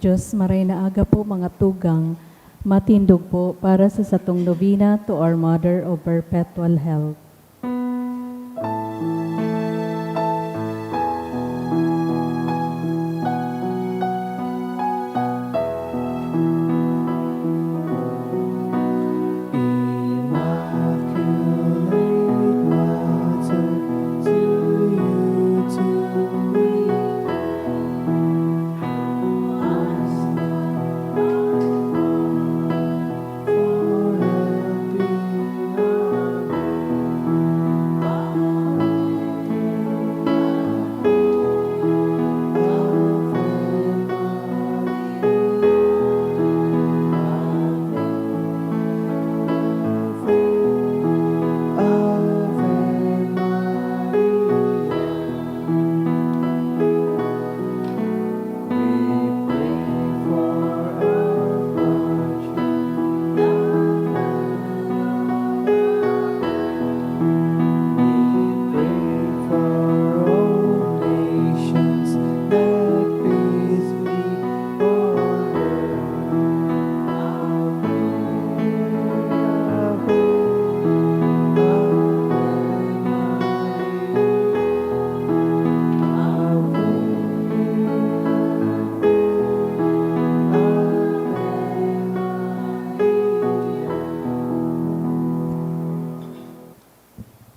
Diyos, maray na aga po mga tugang, matindog po para sa satong novena to our Mother of Perpetual Health.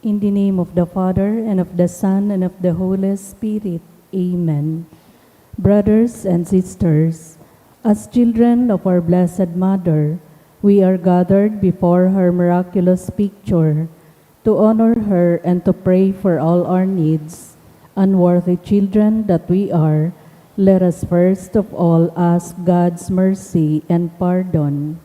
In the name of the Father, and of the Son, and of the Holy Spirit. Amen. Brothers and sisters, as children of our Blessed Mother, we are gathered before her miraculous picture to honor her and to pray for all our needs. Unworthy children that we are, let us first of all ask God's mercy and pardon.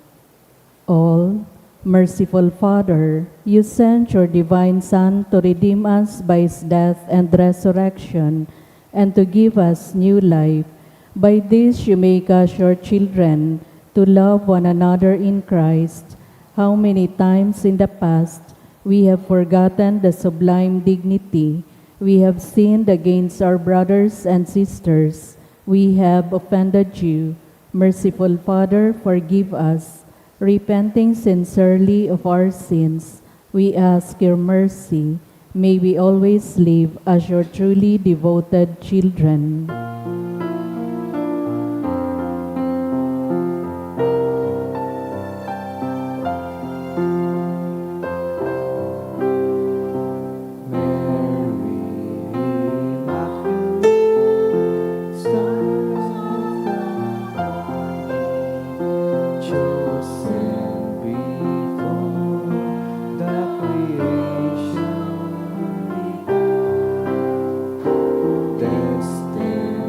All merciful Father, you sent your divine Son to redeem us by his death and resurrection, and to give us new life. By this you make us your children, to love one another in Christ. How many times in the past we have forgotten the sublime dignity. We have sinned against our brothers and sisters. We have offended you. Merciful Father, forgive us. Repenting sincerely of our sins, we ask your mercy. May we always live as your truly devoted children. Destined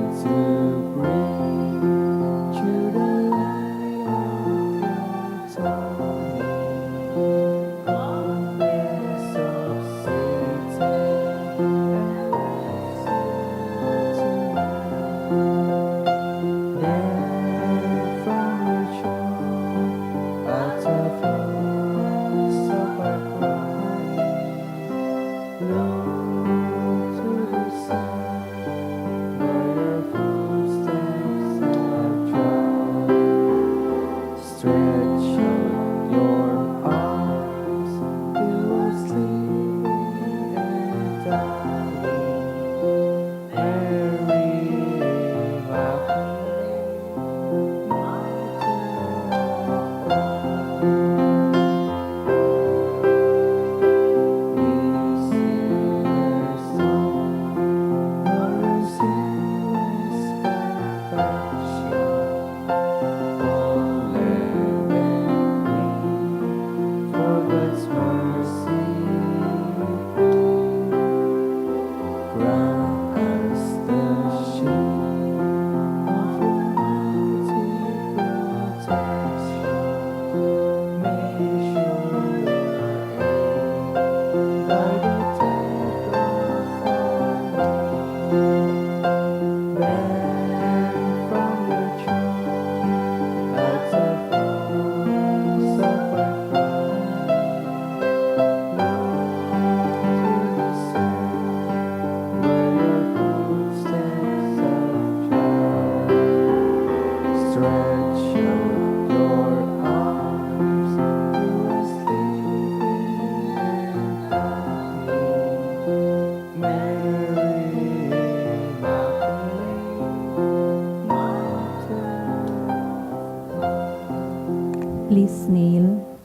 Please kneel.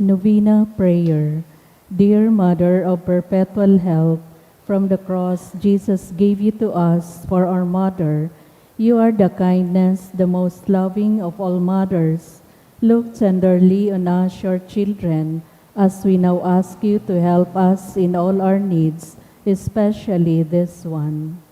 Novena Prayer. Dear Mother of Perpetual Help, from the cross Jesus gave you to us for our mother. You are the kindness, the most loving of all mothers. Look tenderly on us, your children, as we now ask you to help us in all our needs, especially this one.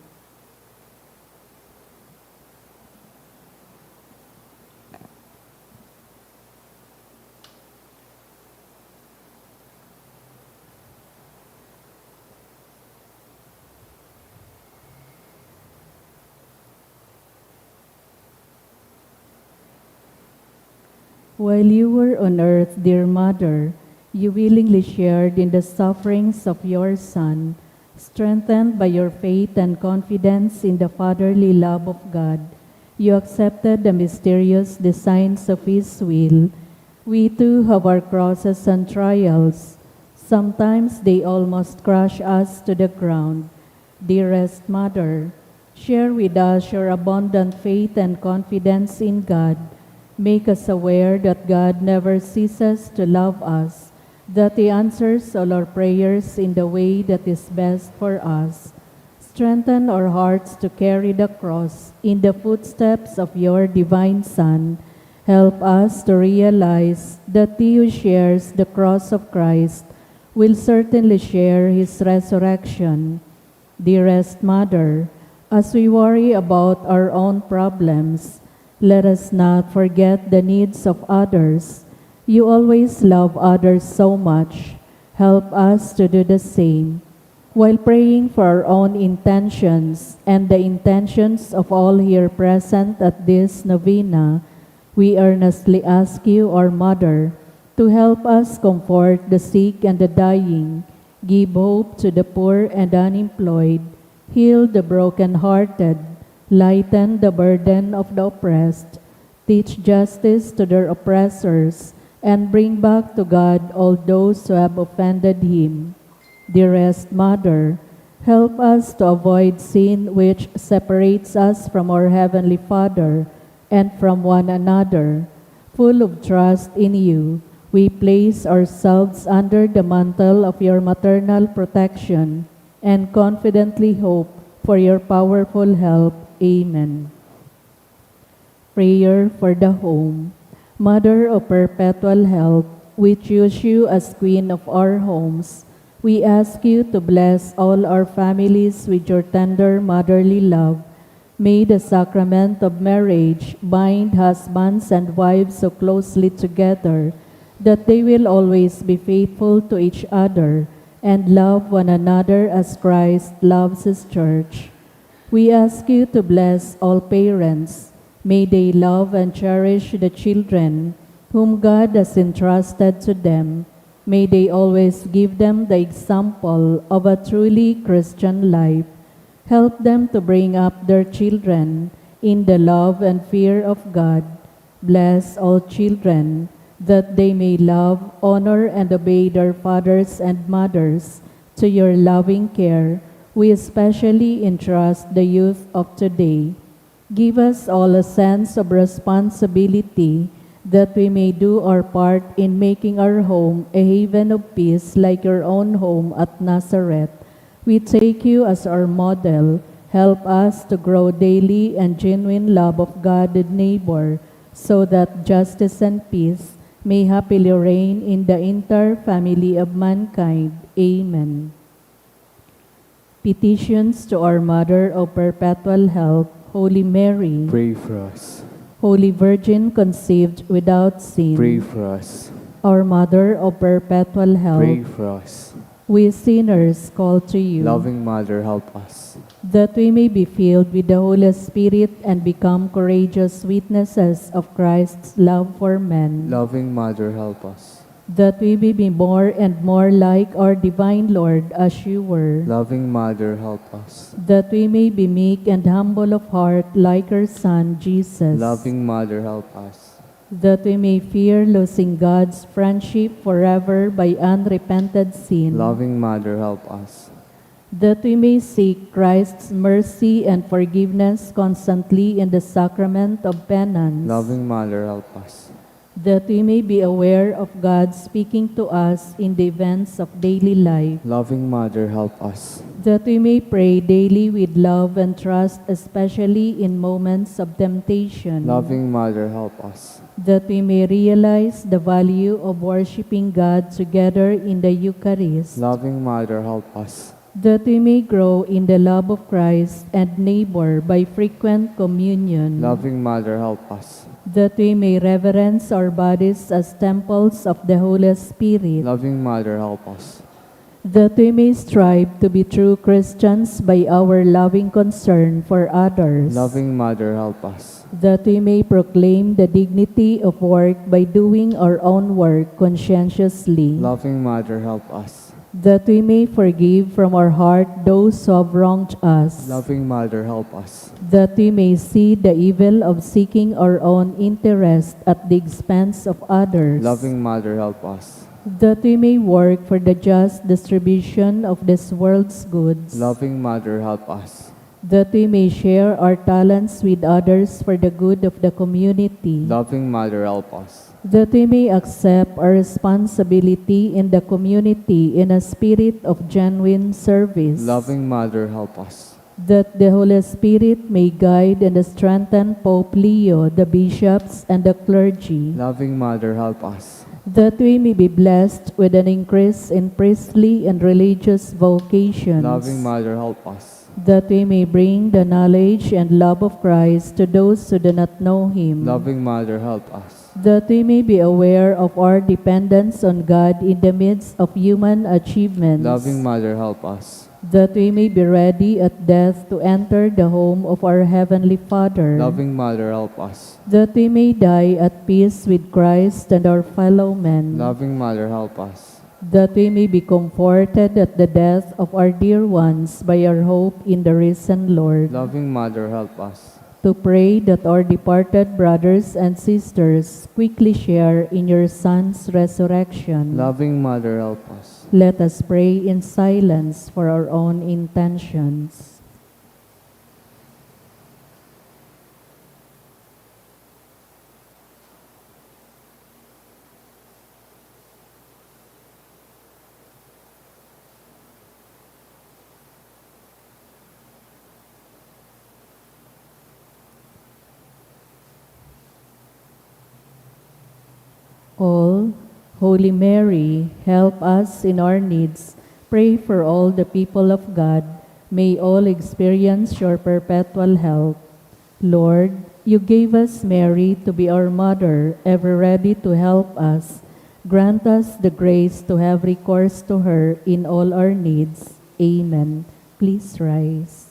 While you were on earth, dear Mother, you willingly shared in the sufferings of your Son, strengthened by your faith and confidence in the fatherly love of God. You accepted the mysterious designs of His will. We too have our crosses and trials. Sometimes they almost crush us to the ground. Dearest Mother, share with us your abundant faith and confidence in God. Make us aware that God never ceases to love us, that He answers all our prayers in the way that is best for us. Strengthen our hearts to carry the cross in the footsteps of your divine Son. Help us to realize that He who shares the cross of Christ will certainly share His resurrection. Dearest Mother, as we worry about our own problems, let us not forget the needs of others. You always love others so much. Help us to do the same. While praying for our own intentions and the intentions of all here present at this novena, we earnestly ask you, our Mother, to help us comfort the sick and the dying, give hope to the poor and unemployed, heal the brokenhearted, lighten the burden of the oppressed, teach justice to their oppressors, and bring back to God all those who have offended Him. Dearest Mother, help us to avoid sin which separates us from our Heavenly Father and from one another. Full of trust in you, we place ourselves under the mantle of your maternal protection and confidently hope for your powerful help. Amen. Prayer for the home. Mother of perpetual help, we choose you as Queen of our homes. We ask you to bless all our families with your tender motherly love. May the sacrament of marriage bind husbands and wives so closely together that they will always be faithful to each other and love one another as Christ loves His church. We ask you to bless all parents. May they love and cherish the children whom God has entrusted to them. May they always give them the example of a truly Christian life. Help them to bring up their children in the love and fear of God. Bless all children, that they may love, honor, and obey their fathers and mothers. To your loving care, we especially entrust the youth of today. Give us all a sense of responsibility that we may do our part in making our home a haven of peace like your own home at Nazareth. We take you as our model. Help us to grow daily in genuine love of God and neighbor, so that justice and peace may happily reign in the entire family of mankind. Amen. Petitions to our Mother of Perpetual Help, Holy Mary. Pray for us. Holy Virgin conceived without sin. Pray for us. Our Mother of Perpetual Help. Pray for us. We sinners call to you. Loving Mother, help us. That we may be filled with the Holy Spirit and become courageous witnesses of Christ's love for men. Loving Mother, help us. That we may be more and more like our divine Lord as you were. Loving Mother, help us. That we may be meek and humble of heart like our Son, Jesus. Loving Mother, help us. That we may fear losing God's friendship forever by unrepented sin. Loving Mother, help us. that we may seek Christ's mercy and forgiveness constantly in the sacrament of penance, Loving Mother, help us. that we may be aware of God speaking to us in the events of daily life, Loving Mother, help us. that we may pray daily with love and trust, especially in moments of temptation, Loving Mother, help us. that we may realize the value of worshiping God together in the Eucharist, Loving Mother, help us. that we may grow in the love of Christ and neighbor by frequent communion, Loving Mother, help us. that we may reverence our bodies as temples of the Holy Spirit, Loving Mother, help us. that we may strive to be true Christians by our loving concern for others, Loving Mother, help us. that we may proclaim the dignity of work by doing our own work conscientiously, Loving Mother, help us. that we may forgive from our heart those who have wronged us, Loving Mother, help us. that we may see the evil of seeking our own interest at the expense of others, Loving Mother, help us. that we may work for the just distribution of this world's goods, Loving Mother, help us. that we may share our talents with others for the good of the community, Loving Mother, help us. that we may accept our responsibility in the community in a spirit of genuine service, Loving Mother, help us. that the Holy Spirit may guide and strengthen Pope Leo, the bishops, and the clergy, Loving Mother, help us. that we may be blessed with an increase in priestly and religious vocations, Loving Mother, help us. that we may bring the knowledge and love of Christ to those who do not know Him, Loving Mother, help us. that we may be aware of our dependence on God in the midst of human achievements, Loving Mother, help us. that we may be ready at death to enter the home of our Heavenly Father, Loving Mother, help us. that we may die at peace with Christ and our fellow men, Loving Mother, help us. that we may be comforted at the death of our dear ones by our hope in the risen Lord, Loving Mother, help us. to pray that our departed brothers and sisters quickly share in your Son's resurrection. Loving Mother, help us. Let us pray in silence for our own intentions. All, Holy Mary, help us in our needs. Pray for all the people of God. May all experience your perpetual help. Lord, you gave us Mary to be our mother, ever ready to help us. Grant us the grace to have recourse to her in all our needs. Amen. Please rise.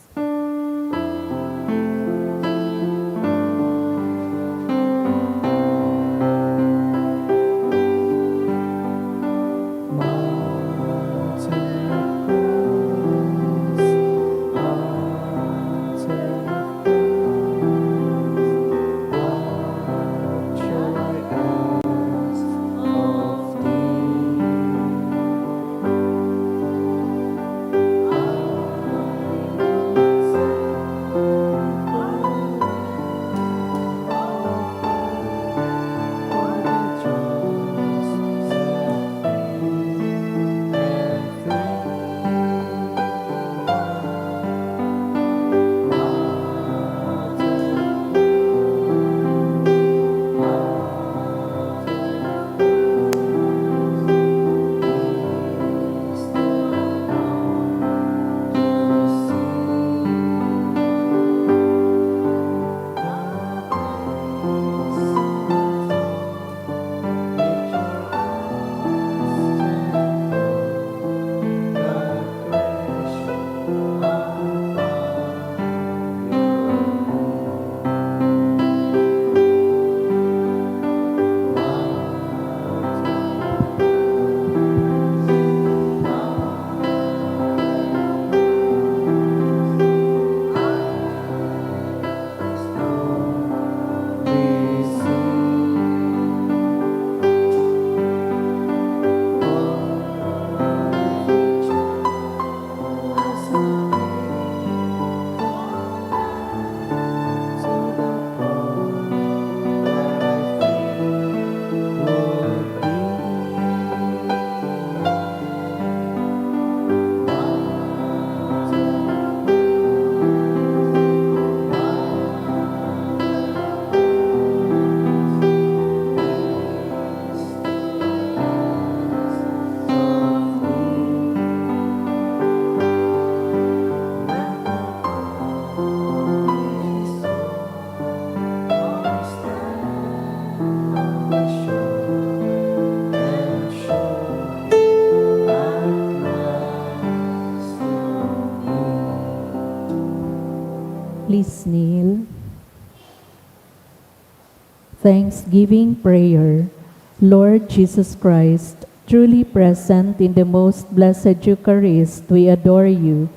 Please kneel. Thanksgiving prayer. Lord Jesus Christ, truly present in the most blessed Eucharist, we adore you.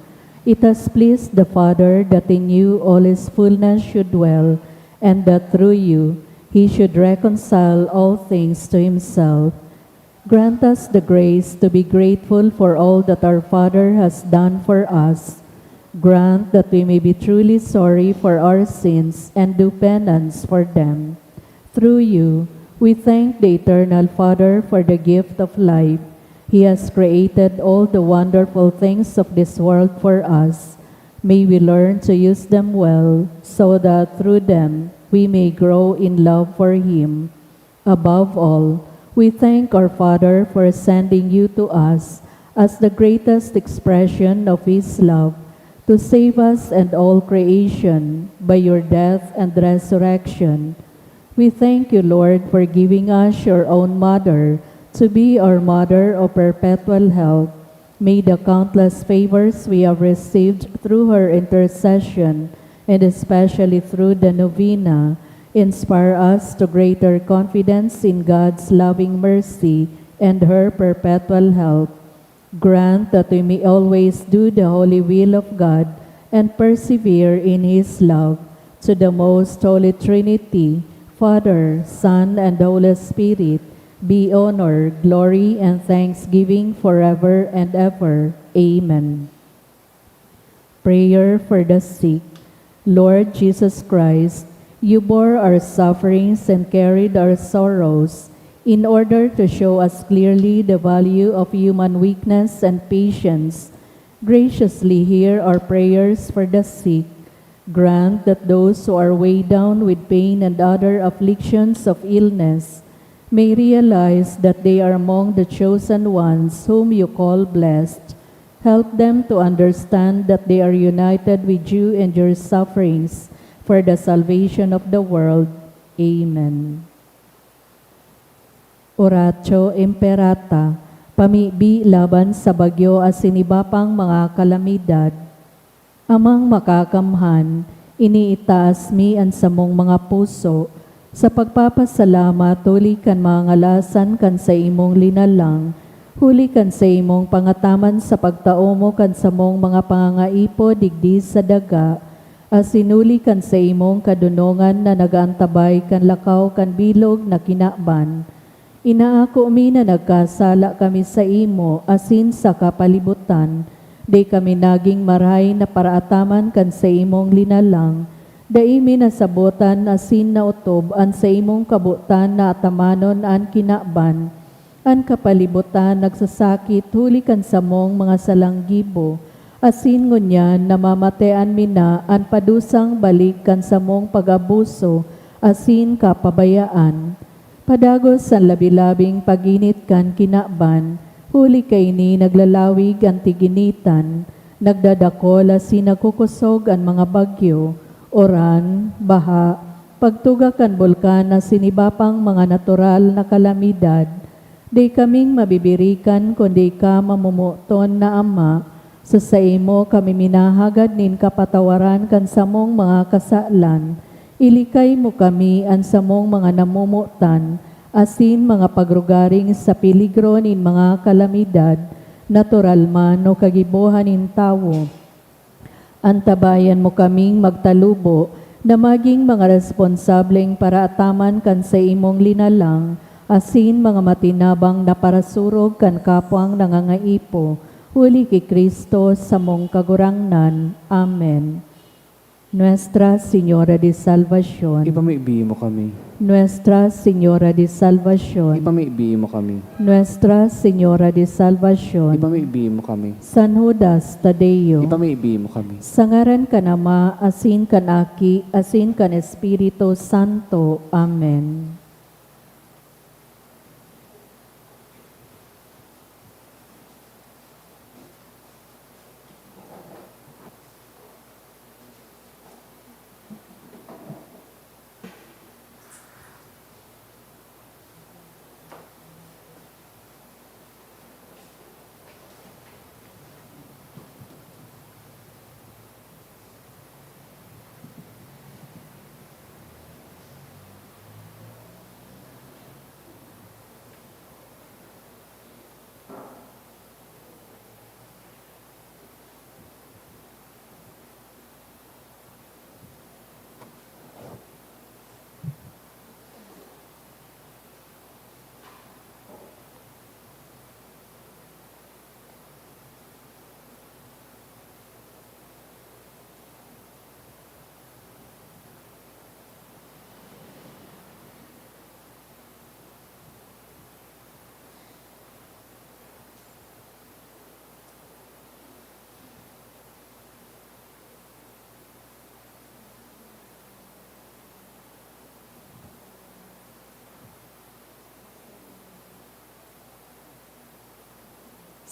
It has pleased the Father that in you all his fullness should dwell, and that through you he should reconcile all things to himself. Grant us the grace to be grateful for all that our Father has done for us. Grant that we may be truly sorry for our sins and do penance for them. Through you, we thank the Eternal Father for the gift of life. He has created all the wonderful things of this world for us. May we learn to use them well, so that through them we may grow in love for Him. Above all, we thank our Father for sending you to us as the greatest expression of His love, to save us and all creation by your death and resurrection. We thank you, Lord, for giving us your own Mother to be our Mother of perpetual health. May the countless favors we have received through her intercession, and especially through the novena, inspire us to greater confidence in God's loving mercy and her perpetual help. Grant that we may always do the holy will of God and persevere in His love. To the most holy Trinity, Father, Son, and Holy Spirit, be honor, glory, and thanksgiving forever and ever. Amen. Prayer for the sick. Lord Jesus Christ, you bore our sufferings and carried our sorrows in order to show us clearly the value of human weakness and patience. Graciously hear our prayers for the sick. Grant that those who are weighed down with pain and other afflictions of illness may realize that they are among the chosen ones whom you call blessed. Help them to understand that they are united with you in your sufferings for the salvation of the world. Amen. Oratio Imperata, pamibi laban sa bagyo at sinibapang mga kalamidad. Amang makakamhan, iniitaas mi ang samong mga puso, sa pagpapasalamat huli kan mga ngalasan kan sa imong linalang, huli kan sa imong pangataman sa pagtao mo kan sa mong mga pangangaipo digdi sa daga, as sinuli kan sa imong kadunongan na nagaantabay kan lakaw kan bilog na kinaban. Inaako mi na nagkasala kami sa imo asin sa kapalibutan, di kami naging maray na paraataman kan sa imong linalang, daimi na sabotan asin na utob an sa imong kabutan na atamanon an kinaban, an kapalibutan nagsasakit huli kan sa mong mga salanggibo, asin ngunyan namamatean mina an padusang balik kan sa mong pag-abuso, asin kapabayaan. Padagos ang labi-labing paginit kan kinaban, huli kay ni naglalawig ang tiginitan, nagdadakol asin nagkukusog ang mga bagyo, oran, baha, pagtuga kan bulkan na sinibapang mga natural na kalamidad. Di kaming mabibirikan kundi ka mamumuton na Ama, sa imo kami minahagad nin kapatawaran kan samong mga kasalan. Ilikay mo kami ang samong mga namumutan, asin mga pagrugaring sa piligro nin mga kalamidad, natural man o kagibuhan nin tawo. Antabayan mo kaming magtalubo na maging mga responsableng para ataman kan sa imong linalang, asin mga matinabang na parasurog kan kapwang nangangaipo, huli kay Kristo sa mong kagurangnan. Amen. Nuestra Señora de Salvación, Ipamibi mo kami. Nuestra Señora de Salvación, Ipamibi mo kami. Nuestra Señora de Salvación, Ipamibi mo kami. San Judas Tadeo, Ipamibi mo kami. sa ngaran ka Ama, asin kan Aki, asin kan Espiritu Santo. Amen.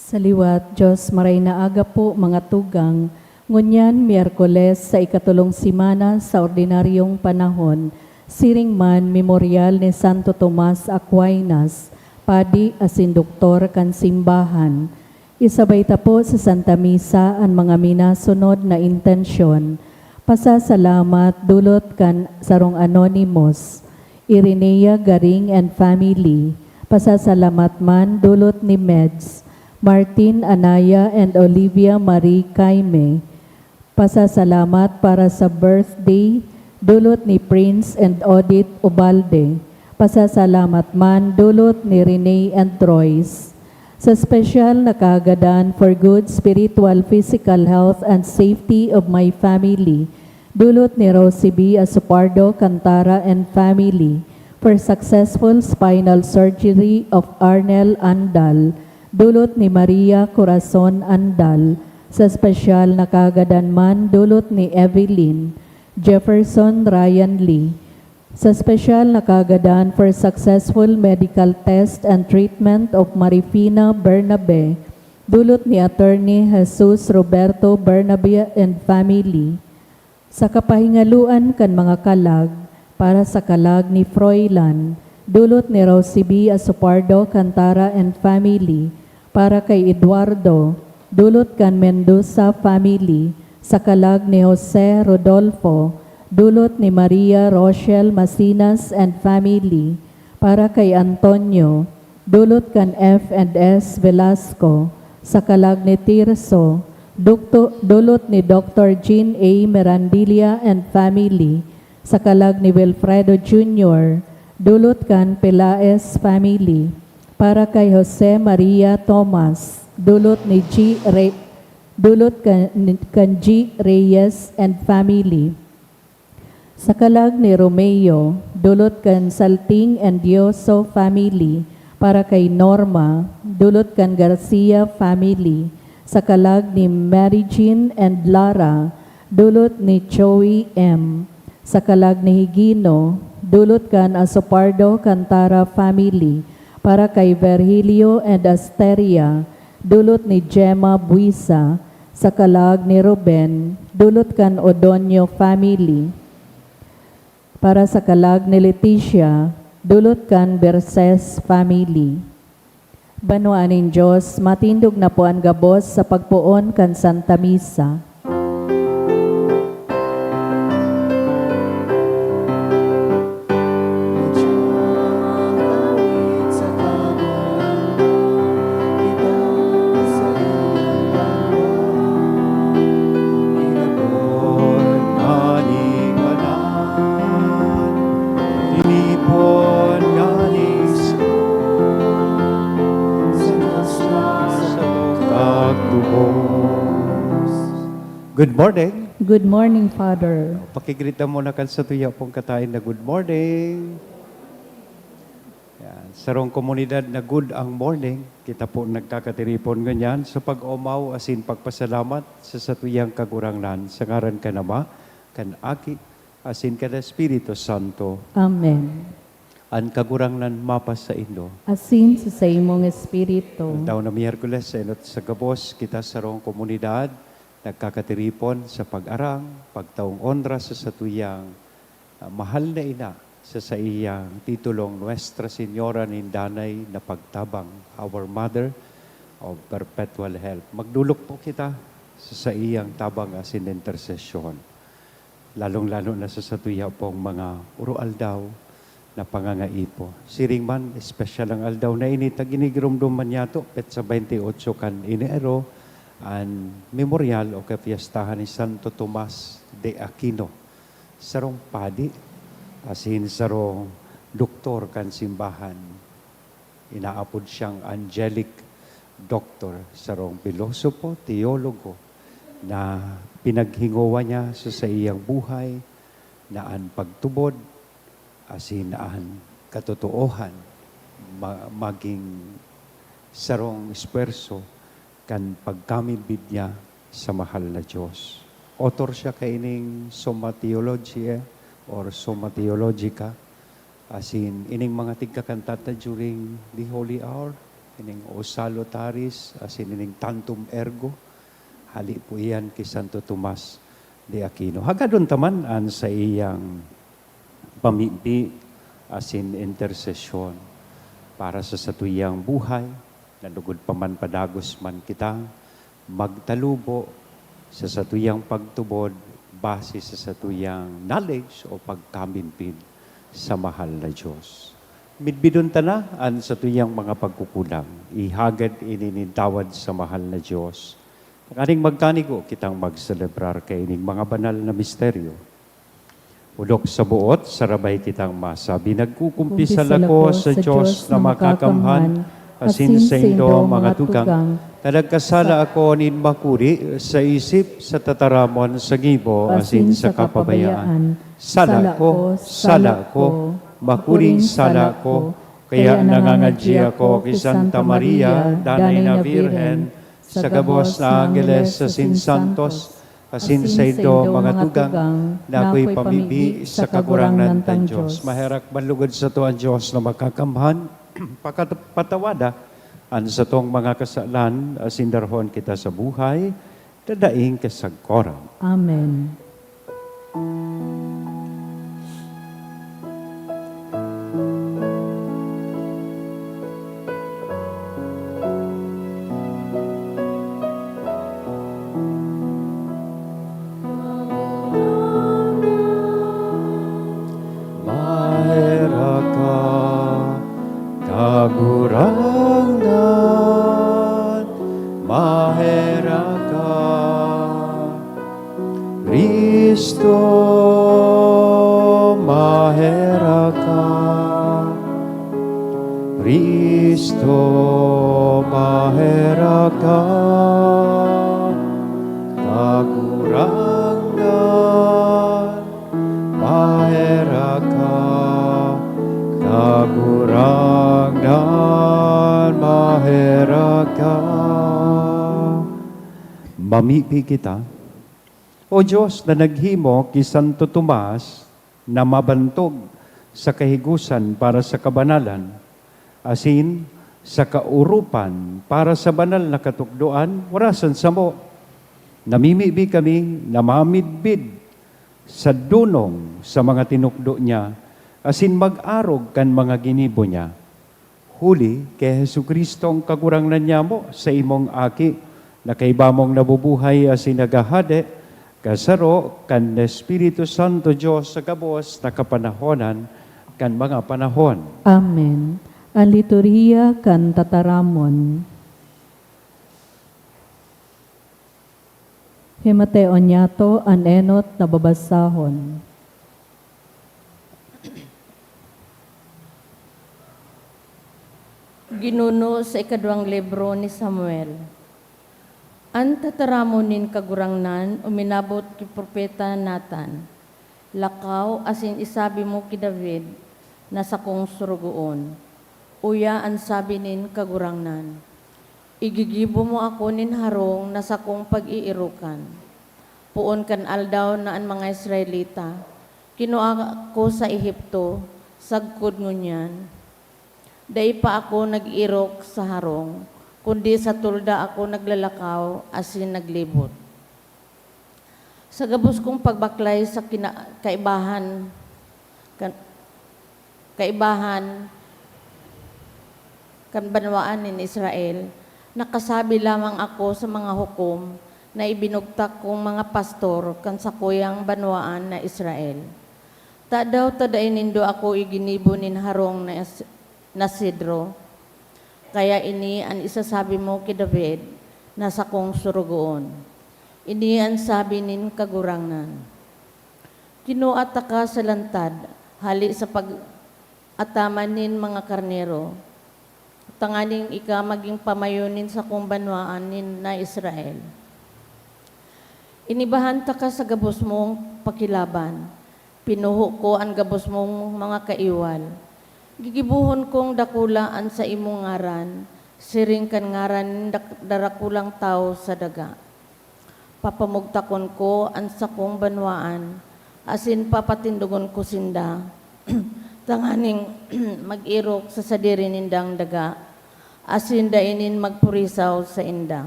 Sa liwat, Diyos maray na aga po mga tugang, ngunyan Miyerkules sa ikatulong simana sa ordinaryong panahon, siring man memorial ni Santo Tomas Aquinas, padi asin doktor kan simbahan. Isabay ta po sa Santa Misa ang mga minasunod na intensyon. Pasasalamat dulot kan sarong anonymous, Irenea Garing and family. Pasasalamat man dulot ni Meds, Martin Anaya and Olivia Marie Caime. Pasasalamat para sa birthday dulot ni Prince and Odette Ubalde. Pasasalamat man dulot ni Rene and Royce. Sa special na kaagadan for good spiritual, physical health and safety of my family, dulot ni Rosie B. Asupardo Cantara and family. For successful spinal surgery of Arnel Andal, dulot ni Maria Corazon Andal. Sa espesyal na kaagadan man, dulot ni Evelyn Jefferson Ryan Lee. Sa espesyal na kaagadan for successful medical test and treatment of Marifina Bernabe, dulot ni Attorney Jesus Roberto Bernabe and family. Sa kapahingaluan kan mga kalag, para sa kalag ni Froilan, dulot ni Rosie B. Asupardo Cantara and family. Para kay Eduardo, dulot kan Mendoza family. Sa kalag ni Jose Rodolfo, dulot ni Maria Rochelle Masinas and family. Para kay Antonio, dulot kan F&S Velasco. Sa kalag ni Tirso, dulot ni Dr. Jean A. Merandilla and family. Sa kalag ni Wilfredo Jr., dulot kan Pelaez family. Para kay Jose Maria Thomas, dulot kan G. Reyes and family. Sa kalag ni Romeo, dulot kan Salting and Dioso family. Para kay Norma, dulot kan Garcia family. Sa kalag ni Mary Jean and Lara, dulot ni Joey M. Sa kalag ni Higino, dulot kan Asupardo Cantara family. Para kay Virgilio and Asteria, dulot ni Gemma Buisa. Sa kalag ni Ruben, dulot kan Odonio family. Para sa kalag ni Leticia, dulot kan Berses family. Banuanin Diyos, matindog na po ang gabos sa pagpuon kan Santa Misa. Good morning. Good morning, Father. Pakigrita mo na kan sa tuya pong katain na good morning. Yan. Sarong komunidad na good ang morning, kita po nagkakatiripon ganyan. So pag-umaw asin pagpasalamat sa satuyang kaguranglan, sa ngaran ka nama, kan aki, asin ka na Espiritu Santo. Amen. Ang kaguranglan mapas sa Indo. Asin sa imong espiritu. Taon na Miyerkules sa inot sa gabos, kita sarong komunidad, nagkakatiripon sa pag-arang, pagtaong onra sa satuyang mahal na ina sa iyang titulong Nuestra Señora Nindanay na pagtabang, Our Mother of Perpetual Help. Magdulok po kita sa iyang tabang asin intercession. Lalong-lalo na sa satuya pong mga uro aldaw na pangangaipo. Siring man, espesyal ang aldaw na ini, taginigirumdum man yato, petsa 28 kan Enero, ang memorial o kapiyastahan ni Santo Tomas de Aquino. Sarong padi, asin sarong doktor kan simbahan. Inaapod siyang angelic doctor, sarong pilosopo, teologo, na pinaghingowa niya sa iyang buhay, naan pagtubod, asin naan katotoohan, maging sarong esperso, kan pagkamibid niya sa mahal na Diyos. Author siya kaining Summa Theologiae or Summa Theologica, as in, ining mga tigkakantata during the Holy Hour, ining O Salutaris, asin ining Tantum Ergo, hali po iyan kay Santo Tomas de Aquino. Hagadon taman an sa iyang pamimpi, asin intersesyon para sa satuyang buhay, nalugod pa man padagos man kita, magtalubo sa satuyang pagtubod, base sa satuyang knowledge o pagkamimpid sa mahal na Diyos. Midbidon ta na an satuyang mga pagkukulang, ihagad ininintawad sa mahal na Diyos. Kaning magkanigo kitang magselebrar kay ining mga banal na misteryo. Ulok sa buot, sarabay kitang masabi, nagkukumpisal ako sa Diyos na makakamhan, asin sa indo mga tugang, talagkasala ako nin makuri sa isip, sa tataramon, sa gibo, asin sa kapabayaan. Sala ko, makuring sala ko, kaya nangangadji ako kay Santa Maria, Danay na Virhen, sa gabos na Angeles, asin santos, asin sa indo mga tugang, na ako'y pamibi sa kagurangan tan Diyos. Maherak balugod sa to ang Diyos na makakamhan, patawada, an sa tong mga kasalan, asin darhon kita sa buhay, dadaing kasagkoran. Amen. Maheraka kagurangan, maheraka Kristo, maheraka Kristo, maheraka kagurangan, maheraka kagurangan, maheraka. Mamipi kita, O Diyos na naghimo ki Santo Tomas na mabantog sa kahigusan para sa kabanalan, asin sa kaurupan para sa banal na katukdoan, warasan sa mo. Namimibi kami na mamidbid sa dunong sa mga tinukdo niya, asin mag-arog kan mga ginibo niya. Huli kay Jesucristo ang kagurangnan niya mo sa imong aki, na kay bamong nabubuhay asin nagahade, kasaro kan Espiritu Santo Diyos sa gabos na kapanahonan kan mga panahon. Amen. Ang liturhiya kan tataramon. Himateo niyato an enot na babasahon. Ginuno sa ikadwang libro ni Samuel. Ang tataramonin kagurangnan, uminabot ki propeta Nathan. Lakaw asin isabi mo ki David, na sa kong surugoon. Uya ang sabi nin kagurangnan. Igigibo mo ako nin harong na sa kong pag-iirukan. Puon kan aldaw na ang mga Israelita. Kinuha ko sa Ehipto, sagkod ngunyan. Day pa ako nag-irok sa harong, kundi sa tulda ako naglalakaw asin naglibot. Sa gabos kong pagbaklay sa kaibahan kan banwaan ni Israel, nakasabi lamang ako sa mga hukom na ibinugtak kong mga pastor kan sa kuyang banwaan na Israel. Tadaw tadain nindo ako iginibo nin harong na sidro. Kaya ini ang isasabi mo kay David na sa kong surugoon. Ini ang sabi nin kagurangnan. Kinuata ka sa lantad, hali sa pag-ataman nin mga karnero. Tanganing ika maging pamayunin sa kong banwaan nin na Israel. Inibahan ta ka sa gabos mong pakilaban. Pinuho ko ang gabos mong mga kaiwal. Gigibuhon kong dakulaan sa imong ngaran, siring kan ngaran darakulang tao sa daga. Papamugtakon ko ang sakong banwaan, asin papatindugon ko sinda, tanganing mag-irok sa sadiri nindang daga, asin dainin magpurisaw sa inda.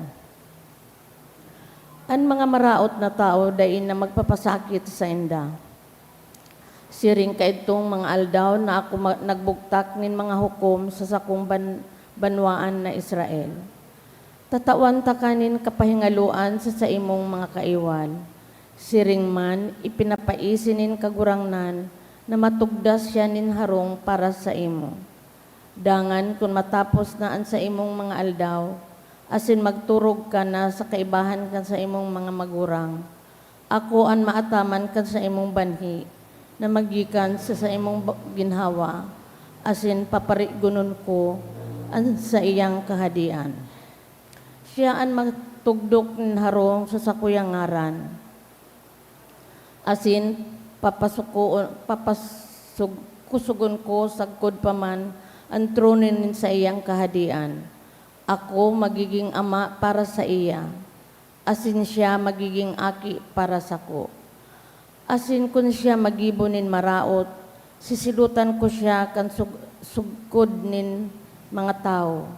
Ang mga maraot na tao dain na magpapasakit sa inda. Siring kaitong mga aldaw na ako nagbuktak nin mga hukom sa sakong banwaan na Israel. Tatawan ta kanin kapahingaluan sa imong mga kaiwan. Siring man ipinapaisinin kagurangnan na matugdas siya nin harong para sa imo. Dangan kung matapos na an sa imong mga aldaw, asin magturog ka na sa kaibahan kan sa imong mga magurang. Ako an maataman kan sa imong banhi, na magikan sa imong ginhawa, asin paparigunon ko an sa iyang kahadian. Siya an magtugdok ng harong sa sakuyang ngaran, asin kusugon ko sagkod paman ang tronin sa iyang kahadian. Ako magiging ama para sa iya, asin siya magiging aki para sa ko. Asin kun siya magibonin maraot, sisilutan ko siya kan sugkod nin mga tao,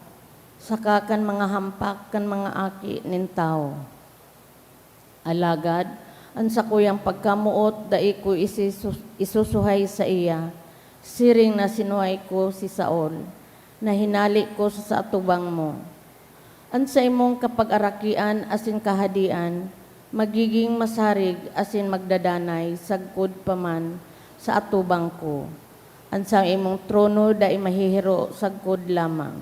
saka kan mga hampak kan mga aki nin tao. Alagad, ang sakuyang pagkamuot dai ko isusuhay sa iya, siring na sinuhay ko si Saul, na hinali ko sa atubang mo. Ang sa imong kapag-arakian asin kahadian, magiging masarig asin magdadanay sagkod paman sa atubang ko. Ang sa imong trono dai mahihiro sagkod lamang.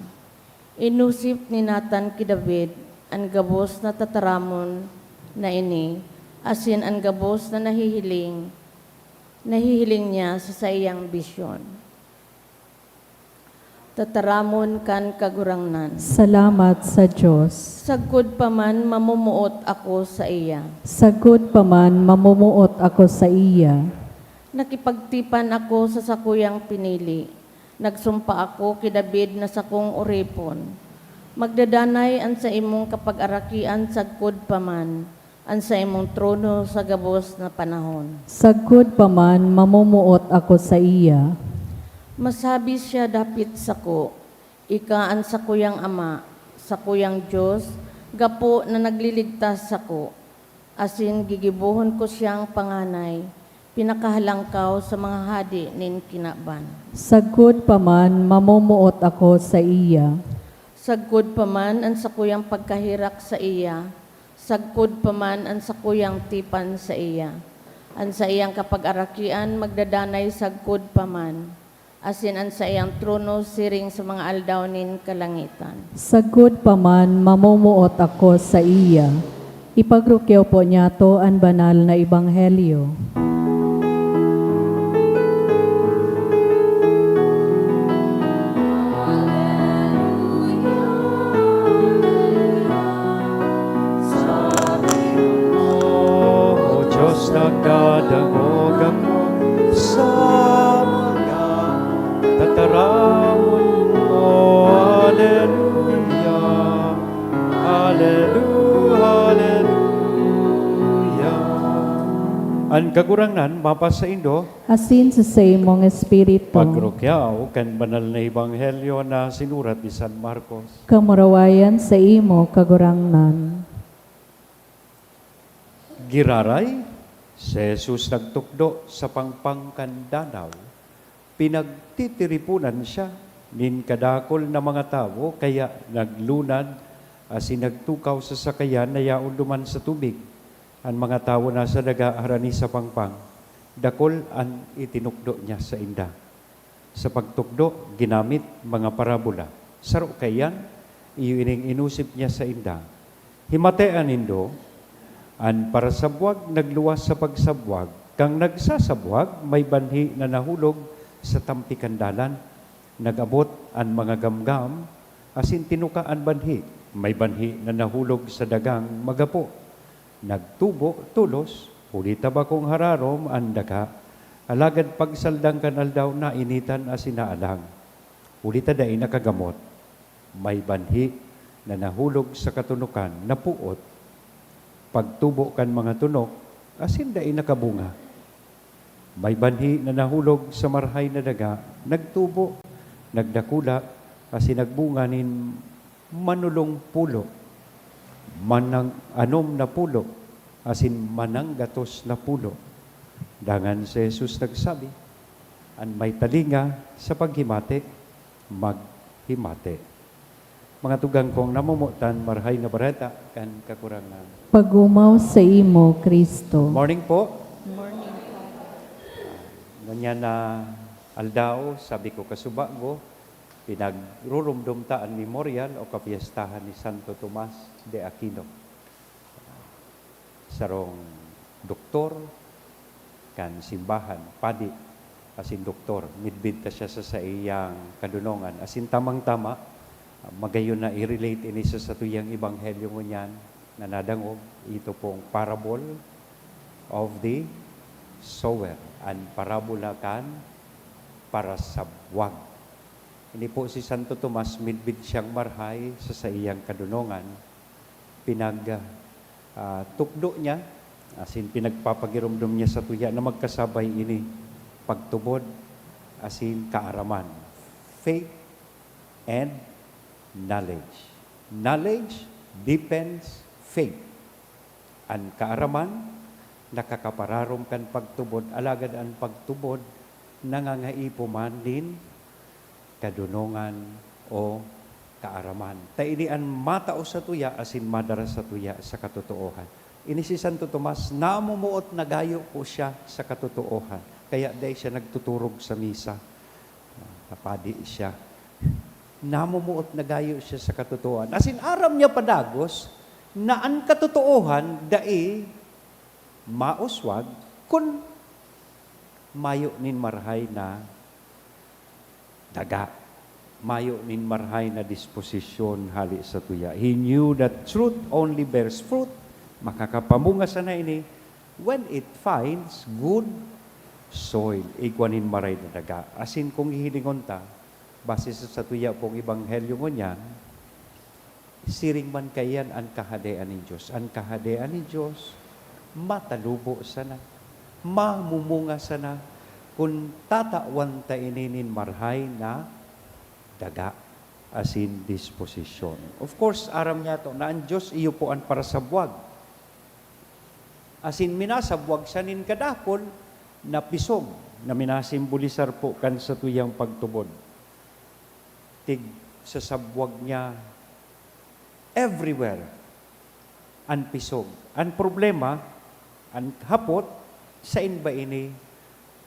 Inusip ni Nathan ki David ang gabos na tataramon na ini, asin ang gabos na nahihiling niya sa iyang bisyon. Tataramon kan kagurangnan. Salamat sa Diyos. Sagkod paman mamumuot ako sa iya. Sagod pa man mamumuot ako sa iya. Nakipagtipan ako sa sakuyang pinili. Nagsumpa ako kay David na sakong uripon. Magdadanay ang sa imong kapag-arakian sagkod paman, ang sa imong trono sa gabos na panahon. Sagod pa man mamumuot ako sa iya. Masabi siya dapit sako, ika ang sakuyang ama, sakuyang Diyos, gapo na nagliligtas sako. Asin gigibuhon ko siyang panganay, pinakahalangkaw sa mga hadi nin kinaban. Sagod pa man mamumuot ako sa iya. Sagkod pa man ang sakuyang pagkahirak sa iya, sagkod pa man ang sakuyang tipan sa iya. Ang sa iyang kapag-arakian magdadanay sagkod pa man, asin ang sa iyang trono siring sa mga aldaw nin kalangitan. Sagod pa man mamumuot ako sa iya. Ipagrukyaw po niya to ang banal na ebanghelyo. O Diyos, nagdadangog ako sa mga tataramon mo. Hallelujah, Hallelujah, Hallelujah. Ang kagurangnan, mapasa Indo, Asin sa imong espiritu. pagrukyaw kan banal na ebanghelyo na sinurat ni San Marcos. Kamurawayan sa imo kagurangnan. Giraray, si Jesus nagtukdo sa pangpangkandanaw. Pinagtitiripunan siya, nin kadakol na mga tao, kaya naglunad, asin nagtukaw sa sakayan na yaon duman sa tubig. Ang mga tao nasa daga harani sa pangpang, dakol ang itinukdo niya sa inda. Sa pagtukdo, ginamit mga parabola. Saro kayan, ining inusip niya sa inda. Himatean indo, an para sabwag nagluwas sa pagsabwag, kang nagsasabwag may banhi na nahulog sa tampikandalan. Nagabot an mga gamgam, asin tinuka an banhi, may banhi na nahulog sa dagang magapo. Nagtubo, tulos, pulita ba kong hararom, an daka, alagad pagsaldang kanal daw na initan asin naalang. Pulita dahi nakagamot, may banhi na nahulog sa katunukan, napuot, pagtubo kan mga tunok, asin dahi nakabunga. May banhi na nahulog sa marhay na daga, nagtubo, nagdakula, Kasi nagbunga nin manulong pulo, manang anom na pulo, asin mananggatos na pulo. Dangan si Jesus nagsabi, an may talinga sa paghimate, maghimate. Mga tugang kong namumutan, marhay nga bareta, kan kakurangan. Pagumaw sa imo, Kristo. Morning po. Ganyan na aldaw, sabi ko kasubago, pinagrurumdum ta ang memorial o kapiestahan ni Santo Tomas de Aquino. Sarong doktor, kan simbahan, padi, asin doktor, midbid ta siya sa iyang kadunongan. Asin tamang-tama, magayon na i-relate ini sa tuyang ebanghelyo mo niyan, na nadangog, ito pong parable of the sower. An parabola kan para sa buwag. Ini po si Santo Tomas, midbid siyang marhay sa iyang kadunongan. Tukdo niya, asin pinagpapagirumdum niya sa tuya na magkasabay ini pagtubod, asin kaaraman. Faith and knowledge. Knowledge depends faith. Ang kaaraman, nakakapararom kan pagtubod, alagad ang pagtubod, nangangaipuman din kadunongan o kaaraman. Taini ang matao sa tuya, asin madara sa tuya sa katotoohan. Ini si Santo Tomas, namumuot na gayo po siya sa katotoohan. Kaya dahil siya nagtuturog sa misa, napadi siya. Namumuot na gayo siya sa katotoohan. Asin aram niya padagos, na ang katotoohan, dai mauswag, kun mayo nin marhay na daga. Mayo nin marhay na disposisyon hali sa tuya. He knew that truth only bears fruit. Makakapamunga sana ini when it finds good soil. Igwanin maray na daga. Asin kung hihilingon ta, base sa tuya pong ebanghelyo mo niyan, siring man kayan ang kahadean ni Diyos. Ang kahadean ni Diyos, matalubo sana, mamumunga sana, kung tatawan ta ininin marhay na daga, asin disposisyon. Of course, aram niya to, na ang Diyos iyo po ang para sa buwag. Asin minasabwag siya nin kadakol na pisong, na minasimbolisar po kan sa tuyang pagtubod. Tig sa sabwag niya, everywhere, ang pisong. Ang problema, ang hapot, sain ba ini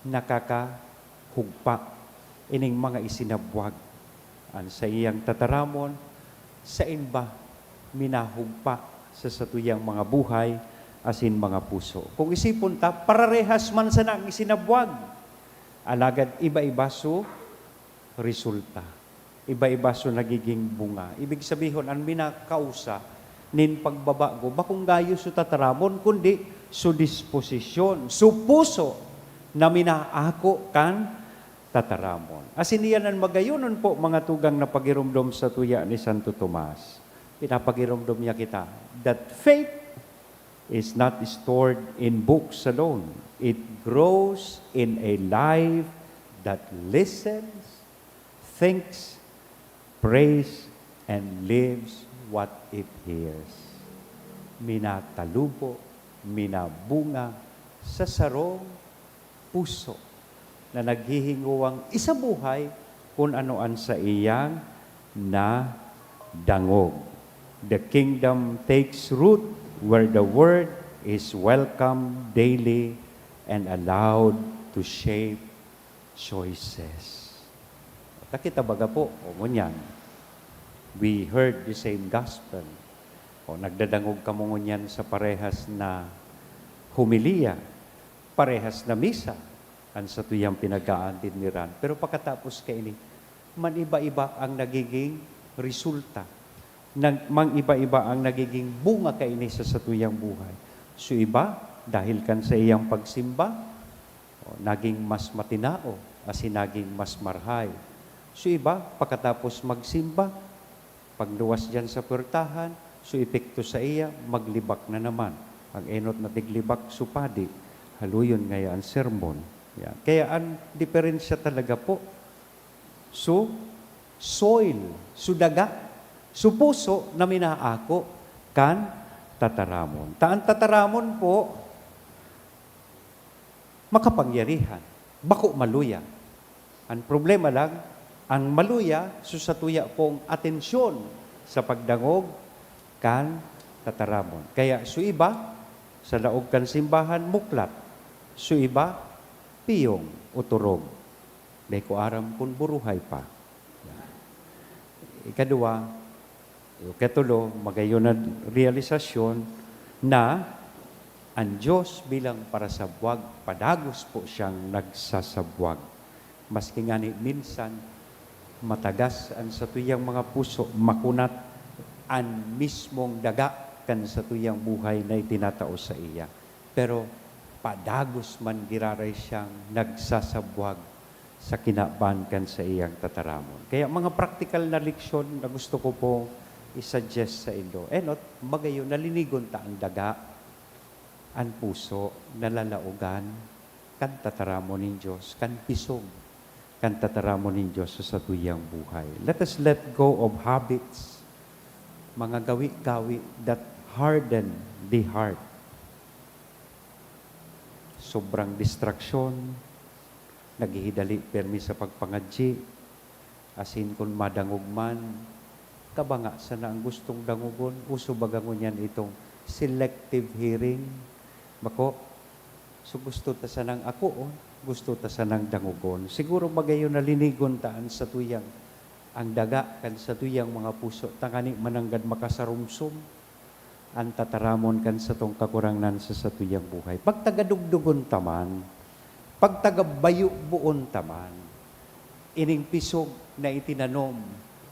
nakakahugpa? Ining mga isinabwag. Ang sa iyang tataramon, sain ba minahugpa sa satuyang mga buhay, asin mga puso. Kung isipon ta, pararehas man sana ang isinabwag. Alagad iba-iba so resulta. Iba-iba so nagiging bunga. Ibig sabihin, ang minakausa nin pagbabago, bakong gayo so tataramon, kundi so disposisyon, so puso na minaako kan tataramon. Asin iyan ang magayunon po mga tugang na pagirumdom sa tuya ni Santo Tomas. Pinapagirumdom niya kita that faith is not stored in books alone. It grows in a life that listens, thinks, prays, and lives what it hears. Minatalubo, minabunga sa sarong puso na naghihinguwang isa buhay kung anoan sa iyang na dangog. The kingdom takes root where the word is welcome daily and allowed to shape choices. Takita baga po, o ngunyan, we heard the same gospel. O nagdadangog ka mo ngunyan sa parehas na humiliya, parehas na misa, ang sa tuyang pinagaan din ni Ran. Pero pagkatapos ka ini, man iba-iba ang nagiging resulta. Mang iba-iba ang nagiging bunga kaini sa satuyang buhay. So iba, dahil kan sa iyang pagsimba, naging mas matinao, asin naging mas marhay. So iba, pagkatapos magsimba, pagluwas dyan sa puwertahan, so epekto sa iya, maglibak na naman. Ang enot na tiglibak, supadi, haluyon ngaya ang sermon. Yan. Kaya ang diferensya talaga po, so soil, sudaga, supuso na minaako, kan tataramon. Taan tataramon po, makapangyarihan, bako maluya. Ang problema lang, ang maluya, susatuya pong atensyon sa pagdangog, kan tataramon. Kaya su iba, sa laog kan simbahan, muklat. Su iba, piyong o turog. May ko aram kung buruhay pa. Ikadua, ikatulo, magayon na realisasyon na ang Diyos bilang para sa buwag, padagos po siyang nagsasabwag. Maski nga ni minsan, matagas ang sa tuyang mga puso, makunat ang mismong daga kan sa tuyang buhay na itinatao sa iya. Pero padagos man giraray siyang nagsasabwag sa kinaban kan sa iyang tataramon. Kaya mga practical na leksyon na gusto ko po isuggest sa inyo. Enot, magayon, nalinigon ta ang daga, ang puso, nalalaugan, kan tataramon ng Diyos, kan pisong, kan tataramon ng Diyos sa tuyang buhay. Let us let go of habits, mga gawi-gawi that harden the heart. Sobrang distraksyon, naghihidali permi sa pagpangadji, asin kung madangog man, kabanga sa na ang gustong dangugon, uso bagangon yan itong selective hearing. Bako, so gusto ta sa nang ako, gusto ta sa nang dangugon. Siguro magayon na linigon taan sa tuyang ang daga kan sa tuyang mga puso, tangani mananggad makasarumsum, ang tataramon kan sa tong kakurangnan sa tuyang buhay. Pag tagadugdugon taman, pag tagabayo buon taman, ining pisog na itinanom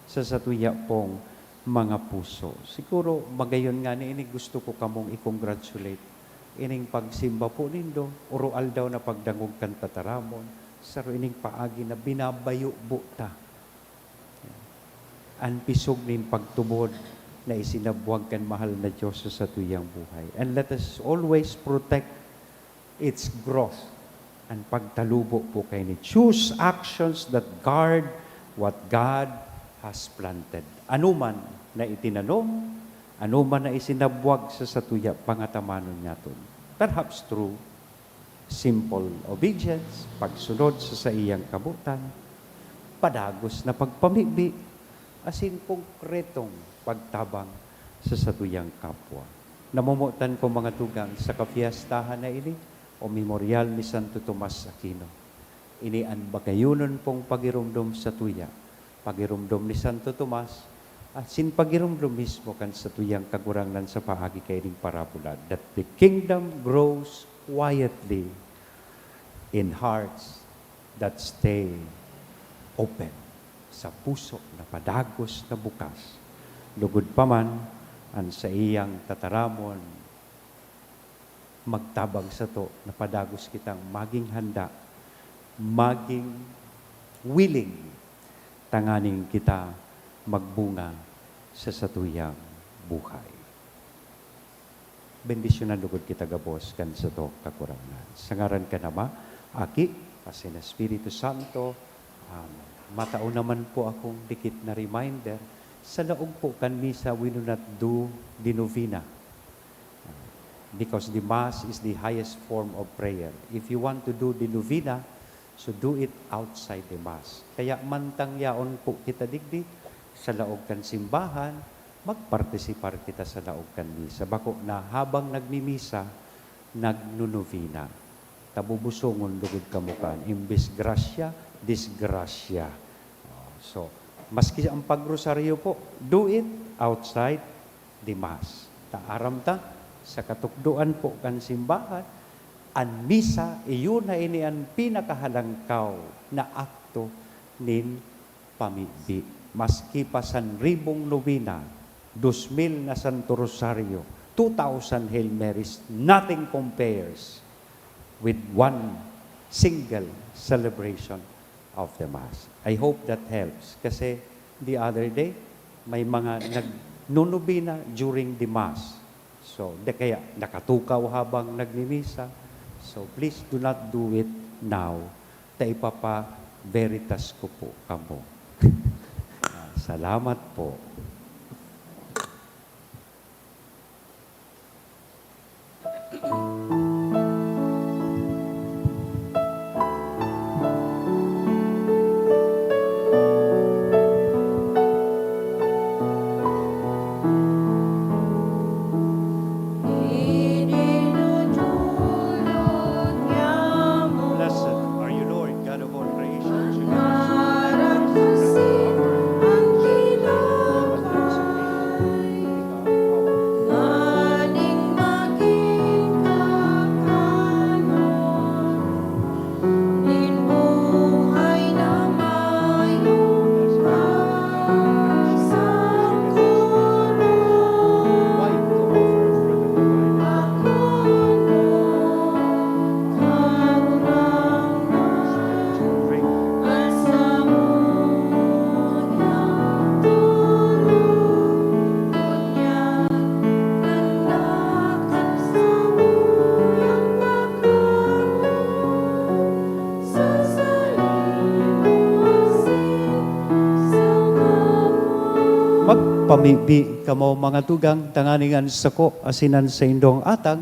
sa tuya pong mga puso. Siguro magayon nga ni ini gusto ko kamong i-congratulate. Ining pagsimba po nindo, urual daw na pagdangog kan tataramon, saro ining paagi na binabayo buta. Ang pisog nin pagtubod na isinabwag kan mahal na Diyos sa tuyang buhay. And let us always protect its growth and pagtalubo po kayo ni. Choose actions that guard what God has planted. Anuman na itinanom, anuman na isinabwag sa satuya, pangatamanon niya to. Perhaps through simple obedience, pagsunod sa iyang kabutan, padagos na pagpamibi, asin konkretong pagtabang sa satuyang kapwa. Namumutan ko mga tugang sa kapiyastahan na ini o memorial ni Santo Tomas Aquino. Ini ang bagayunon pong pagirumdom sa tuya, pagirumdom ni Santo Tomas, at sin pagirumdom mismo kan sa tuyang kagurangan sa paagi kay ring parabola, that the kingdom grows quietly in hearts that stay open, sa puso na padagos na bukas. Lugod pa man ang sa iyang tataramon, magtabag sa to na padagos kitang maging handa, maging willing, tanganing kita magbunga sa satuyang buhay. Bendisyon na lugod kita gabos kan sa to kakurangan. Sa ngaran ka nama, Aki, asin Espiritu Santo, Amen. Matao naman po akong dikit na reminder, sa laog po kan misa, we do not do the novena. Because the Mass is the highest form of prayer. If you want to do the novena, so do it outside the Mass. Kaya mantang yaon po kita digdi, sa laog kan simbahan, magpartisipar kita sa laog kan misa. Bako na habang nagmimisa, nagnunovena. Tabubusongon lugod kamukan. Imbes grasya, disgrasya. So, maski ang pagrosaryo po, do it outside the Mass. Taaram ta, sa katukduan po kan simbahan, ang misa, iyon na ini ang pinakahalangkaw na akto nin pamigbi. Maski pa 1,000 novena, 2,000 na Santo Rosario, 2,000 Hail Marys, nothing compares with one single celebration of the Mass. I hope that helps. Kasi the other day, may mga nagnunubina during the Mass. So, kaya nakatukaw habang nagmimisa. So, please do not do it now. Ta ipapa veritas ko po kamo. Salamat po. Blessed are you, Lord, God of all creation. Magpamibi kamo mga tugang tanganingan sako asinan sa indong atang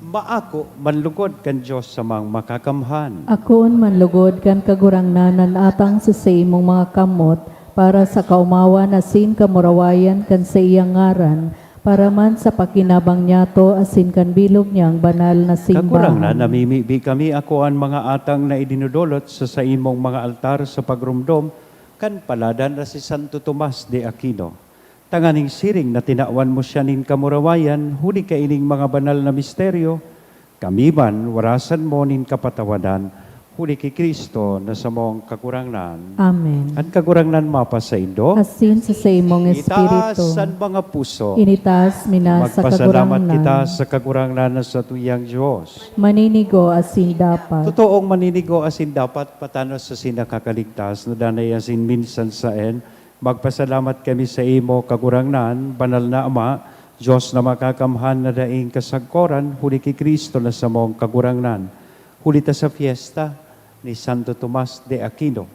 maako manlugod kan Dios sa mga makakamhan. Akon manlugod kan kagurangnanan atang sa imong mga kamot para sa kaumawan asin kamurawayan kan sa iyang ngaran para man sa pakinabang niyato asin kan bilog niyang banal na Kagurang na simbahan. namimibi kami ako ang mga atang na idinudulot sa imong mga altar sa pagrumdom kan paladan na si Santo Tomas de Aquino. Tanganing siring na tinawan mo siya nin kamurawayan, huli ka ining mga banal na misteryo, kami man warasan mo nin kapatawadan, huli kay Kristo na sa mong kagurangnan. Amen. At kagurangnan mapa sa indo, Asin sa imong espiritu. itaas ang mga puso, Initas mina sa magpasalamat kita kagurangnan. sa kagurangnan na sa tuyang Diyos. Maninigo asin dapat. Totoong maninigo asin dapat patanos sa sinakakaligtas no danay asin minsan saen magpasalamat kami sa imo kagurangnan banal na Ama Diyos na makakamhan na daing kasagkoran huli kay Kristo na sa mong kagurangnan huli ta sa fiesta ni Santo Tomas de Aquino.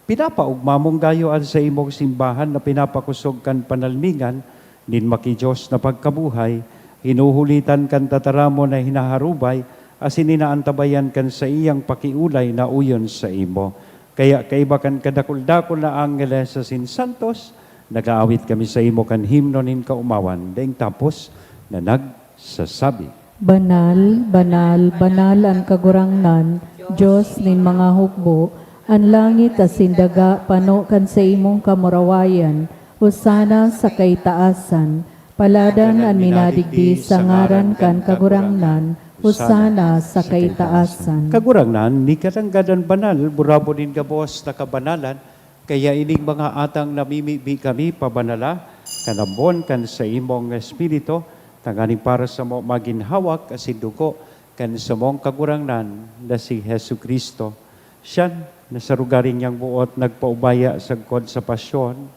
Pinapaugma mong gayoan sa imong simbahan na pinapakusog kan panalmingan nin maki Diyos na pagkabuhay hinuhulitan kan tataramo na hinaharubay asin inaantabayan kan sa iyang pakiulay na uyon sa imo. Kaya kaibakan kadakul-dakul na angeles sa sinsantos, nag-aawit kami sa imo kan himno nin kaumawan, daing tapos na nagsasabi. Banal, banal, banal ang kagurangnan, Diyos nin mga hukbo, ang langit asin daga pano kan sa imong kamurawayan, usana sa kaitaasan, paladan ang minadigdi sa ngaran kan kagurangnan, usana sa kaitaasan. Kagurangnan, ni katanggadan banal, burabo din gabos na kabanalan, kaya ining mga atang namimibi kami pabanala, kanambon kan sa imong espiritu, tanganing para sa mo maginhawak asin dugo, kan sa mong kagurangnan na si Hesu Kristo. Siya, na sa rugaring niyang buot, nagpaubaya sa kod sa pasyon,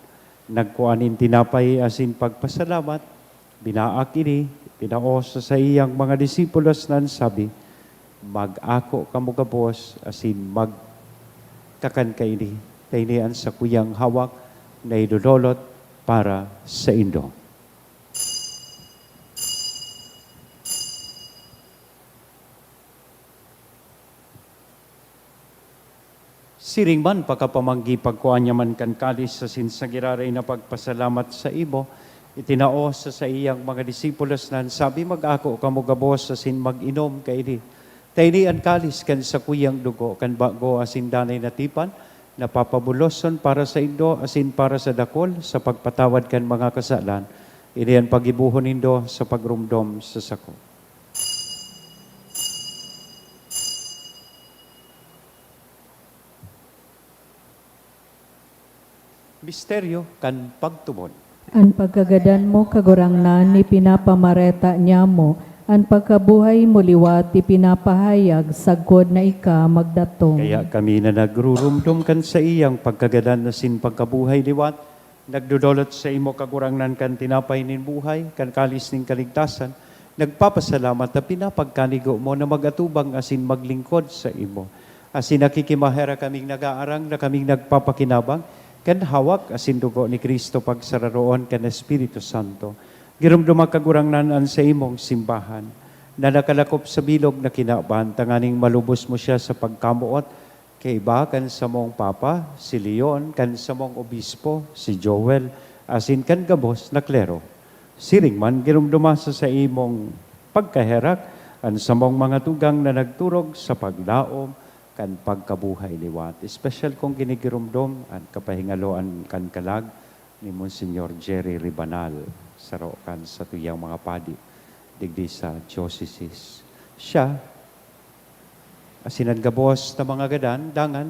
nagkuanin tinapay asin pagpasalamat, binaak ini, tinaos sa iyang mga disipulos na sabi, mag-ako kamugabos asin magkakan kaini, kainian sa kuyang hawak na idudolot para sa indo. Siring man pagkapamanggi pagkuan niya man kan kalis sa sinsagiraray na pagpasalamat sa imo, itinaos sa iyang mga disipulos na sabi mag-ako kamugabos asin mag-inom kaini. Tayni ang kalis kan sa kuyang dugo kan bago asin danay natipan napapabuloson para sa indo asin para sa dakol sa pagpatawad kan mga kasalan. Ini ang pagibuhon nindo sa pagrumdom sa sako. Misteryo kan pagtumon. Ang pagkagadan mo kagurangnan ni pinapamareta niya mo, ang pagkabuhay mo liwat ipinapahayag sagkod na ika magdatong. Kaya kami na nagrurumdum kan sa iyang pagkagadan na sin pagkabuhay liwat, nagdudolot sa imo kagurangnan kan tinapay nin buhay, kan kalis nin kaligtasan, nagpapasalamat na pinapagkanigo mo na magatubang asin maglingkod sa imo. Asin nakikimahera kaming nag-aarang na kaming nagpapakinabang, Kan hawak asin dugo ni Kristo pagsararoon kan Espiritu Santo. Girumduma kagurangnan sa imong simbahan. Na nakalakop sa bilog na kinaban, tanganing malubos mo siya sa pagkamuot, kay iba kan sa mong Papa, si Leon, kan sa mong Obispo, si Joel, asin kan gabos na klero. Siring man, girumduma sa imong pagkaherak, an sa mong mga tugang na nagturog sa paglaom, kan pagkabuhay liwat. Special kong ginigirumdom at kapahingaloan kan kalag ni Monsignor Jerry Ribanal sa rokan sa tuyang mga padi digdi sa diocese. Siya, asinan gabos na mga gadan, dangan,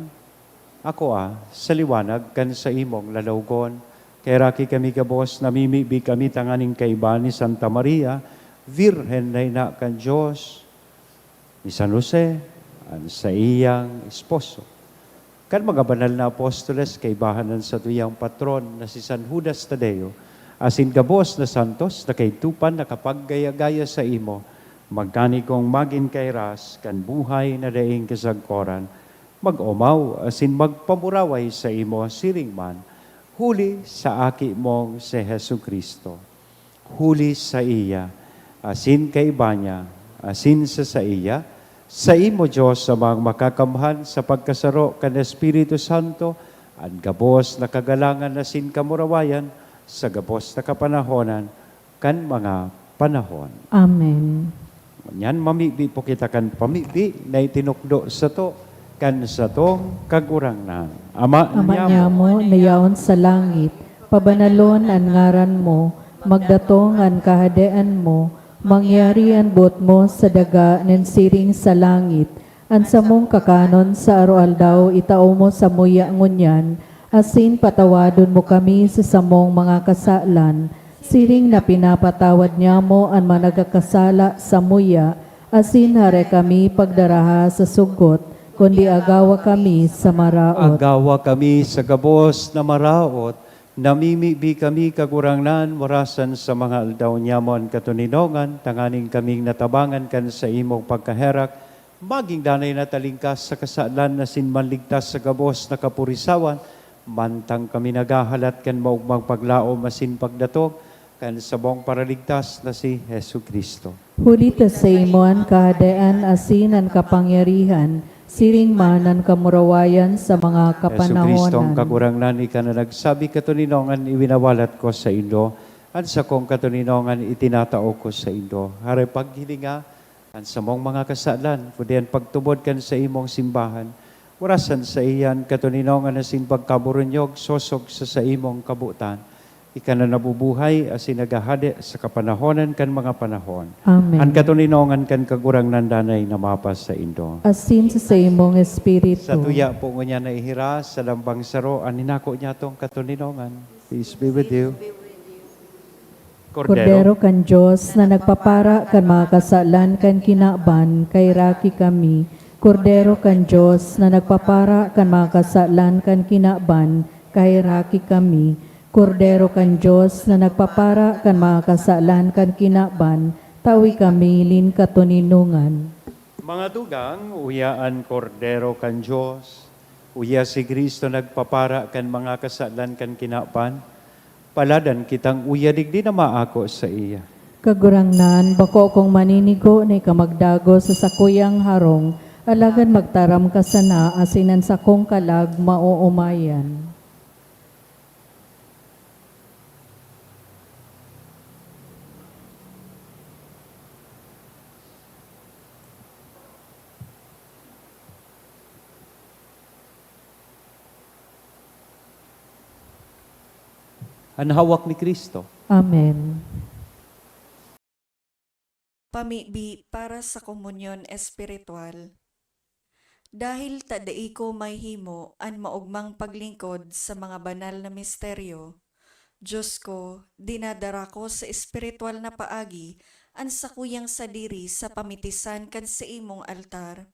ako sa liwanag kan sa imong lalawgon, kay raki kami gabos, namimibi kami tanganing kaiba ni Santa Maria, Virhen na ina kan Diyos, ni San Jose, an sa iyang esposo. Kan mga banal na apostoles, kay bahanan sa tuyang patron na si San Judas Tadeo, asin gabos na santos, na kay tupan na kapaggaya-gaya sa imo, magkani kong magin kay ras, kan buhay na daing kasagkoran, mag-umaw, asin magpamuraway sa imo, siring man, huli sa aki mong si Hesu Kristo. Huli sa iya, asin kay banya, asin sa iya, sa imo Diyos amang makakamhan sa pagkasaro kan Espiritu Santo, ang gabos na kagalangan na sinkamurawayan sa gabos na kapanahonan kan mga panahon. Amen. Yan, mamibi po kita kan pamibi na itinukdo sa to, kan sa tong kagurangnan. Ama Ama mo, nayaon sa langit, pabanalon ang ngaran mo, magdatong ang kahadean mo, mangyari ang bot mo sa daga ng siring sa langit, ang samong kakanon sa araw-aldaw itao mo sa muya ngunyan, asin patawadon mo kami sa samong mga kasalan, siring na pinapatawad niya mo ang managakasala sa muya, asin hare kami pagdaraha sa sugot, kundi agawa kami sa maraot. Agawa kami sa gabos na maraot, namimibi kami kagurangnan, warasan sa mga aldaw nyamon katuninongan, tanganing kaming natabangan kan sa imong pagkaherak, maging danay na talingkas sa kasalan na sinmanligtas sa gabos na kapurisawan, mantang kami nagahalat kan maugmang paglao masin pagdatog, kan sabong paraligtas na si Hesu Kristo. Hulita sa imuan kahadaan asin ang kapangyarihan, siring man ang kamurawayan sa mga Hesu Kristong kapanahonan. kagurangnan, ika na nagsabi katuninongan, iwinawalat ko sa Indo, at sa kong katuninongan, itinatao ko sa Indo. Hare paghilinga, ang sa mong mga kasalan, kudian pagtubod kan sa imong simbahan, warasan sa iyan katuninongan na sin pagkaburunyog, sosog sa imong kabutan. Ika na nabubuhay, asin nagahade sa kapanahonan kan mga panahon. Amen. Ang katuninongan kan kagurangnan danay na mapas sa Indo. Asin sa imong espiritu. Sa tuya po nga niya naihira, sa lambang saro, aninako niya tong katuninongan. Peace be with you. Kordero kan Diyos na nagpapara kan mga kasalan kan kinaban, kay raki kami. Kordero kan Diyos na nagpapara kan mga kasalan kan kinaban, kay raki kami. Kordero kan Diyos na nagpapara kan mga kasalan kan kinaban, tawi kami lin katuninungan. Mga dugang, uyaan kordero kan Diyos, uya si Kristo nagpapara kan mga kasalan kan kinapan, paladan kitang uya digdi na maako sa iya. Kagurangnan, bako kong maninigo na ikamagdago sa sakuyang harong, alagan magtaram ka sana asinan sa kong kalag mauumayan. Ang hawak ni Kristo. Amen. Pamibi para sa komunyon espiritual. Dahil tadai ko may himo an maugmang paglingkod sa mga banal na misteryo, Diyos ko, dinadara ko sa espiritual na paagi an sakuyang sadiri sa pamitisan kan sa imong altar.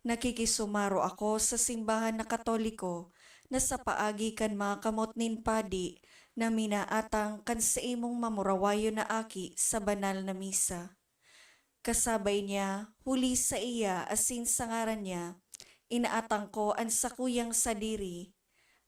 Nakikisumaro ako sa simbahan na Katoliko na sa paagi kan mga kamot nin padi na minaatang kan sa imong mamurawayo na aki sa banal na misa. Kasabay niya, huli sa iya asin sa ngaran niya, inaatang ko ang sakuyang sadiri,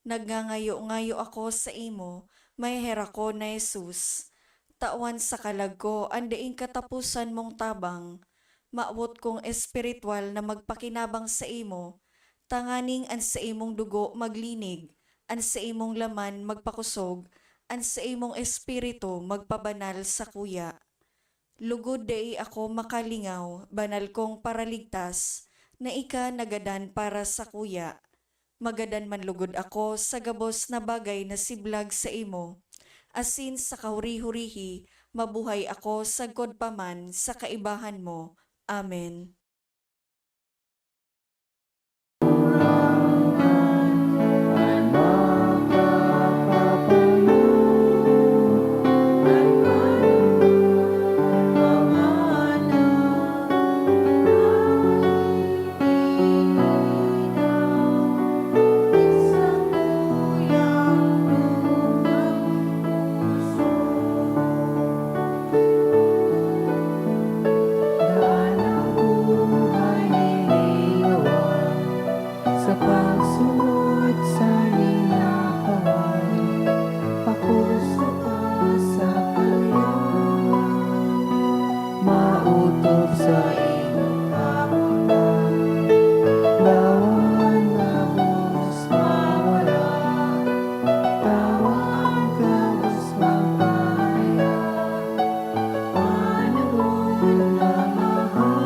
Nagngangayo-ngayo ako sa imo, may herako na Jesus. Tawan sa kalag ko, andaing katapusan mong tabang. Maawot kong espiritual na magpakinabang sa imo, tanganing an sa imong dugo maglinig, an sa imong laman magpakusog, an sa imong espiritu magpabanal sa kuya. Lugod dai ako makalingaw, banal kong paraligtas, na ika nagadan para sa kuya. Magadan man lugod ako sa gabos na bagay na siblag sa imo. Asin sa kahuri-hurihi, mabuhay ako sagkod paman sa kaibahan mo. Amen. Daan ang buhay niliwan sa pagsunod sa ninakawan. Pakusa ka sa kanya, mautob sa iyong kabutan. Bawang gabos mawala, tawang gabos mapaya. Panahon na mahal ka,